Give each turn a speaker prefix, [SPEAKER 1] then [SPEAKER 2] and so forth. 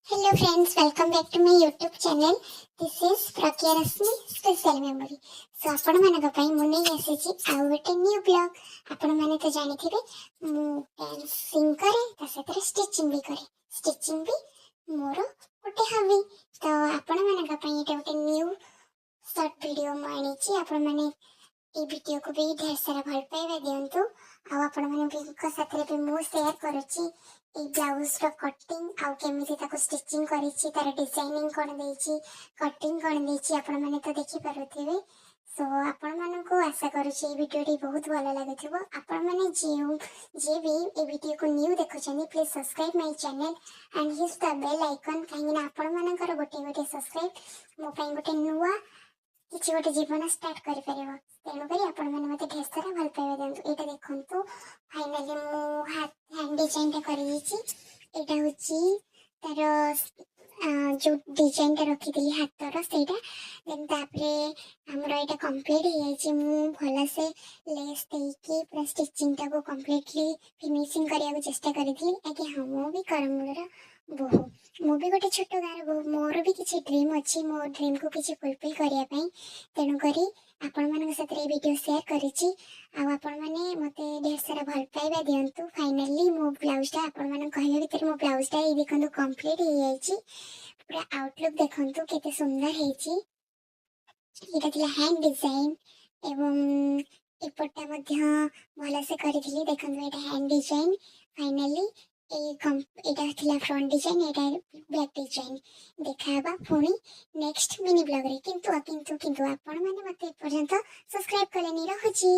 [SPEAKER 1] Hello friends, welcome back to my YouTube channel. This is Prakya Rasmi Special Memory. So आपण मानक ପାଇଁ ମୁଁ ନେଇ ଆସିଛି ଆଉ ଗୋଟେ ନ୍ୟୁ ବ୍ଲଗ। ଆପଣ ମାନେ ତ ଜାଣିଥିବେ ମୁଁ ଡ୍ୟାନ୍ସିଂ କରେ ତା ସହିତ ଷ୍ଟିଚିଂ ବି କରେ। ଷ୍ଟିଚିଂ ବି ମୋର ଗୋଟେ ହବି। ତ ଆପଣ ମାନଙ୍କ ପାଇଁ ଏଟା ଗୋଟେ ନ୍ୟୁ ସର୍ଟ ଭିडिओ ମୁଁ ଆଣିଛି। ଆପଣ ମାନେ এই ভিডিও को भी ढेर सारा भल पाइबा दिंतु आपको साथ मु शेयर करुच्ची ब्लाउज रो कटिंग आउ केमिति ताको स्टिचिंग करिछि तार डिजाइनिंग कोन देछि कटिंग कोन देछि आपण माने तो देखि पारुथिबे। सो आपण मानको आशा करुछि ए वीडियोटी बहुत भलो लागुथिबो। आपण माने जे भी ए वीडियो को न्यू देखुछनी please subscribe my channel and hit the bell icon काहे ना आपण मानकर गोटे गोटे सब्सक्राइब मो पई गोटे नुवा किसी गोटे जीवन स्टार्ट कर पारिबो। तेणुक आपण मैंने मत ढेर सारा भल पाइबा दिंतु। यहाँ देखु फाइनाली मु हैंड डिजाइन यहाँ हूँ तार जो डिजाइन टा रखी थी हाथर से देन आमर यहाँ कम्प्लीट हो भल से लेस देकी पूरा स्टिचिंग टा को कम्प्लीटली फिनिशिंग करने को चेष्टा करी आगे। हाँ मु भी करमूलर बोहू मु भी गोटे छोट गाँव बोहू मोर भी किसी ड्रीम अच्छी मो ड्रीम को किसी फुलफिल करने तेणुक आपण मान वीडियो शेयर करिछि आपण माने मते ढेर सारा भल पाइबा दियंतु। फाइनली मो ब्लाउजटा आपण मान कहबा भीतर मो ब्लाउजटा ए देखंतु कंप्लीट हो जाइछि। पूरा आउटलुक देखंतु केते सुंदर हेछि। एटा थिला हैंड डिजाइन एवं एपटा मध्य भल से करिथिली देखंतु एटा हैंड डिजाइन। फाइनली एटा थिला फ्रंट डिजाइन एटा बैक डिजाइन देखाबा पुणी नेक्स्ट मिनी ब्लॉग रे। किंतु किंतु किंतु आपण माने मते पर्यंत सब्सक्राइब करले नि रहुछि।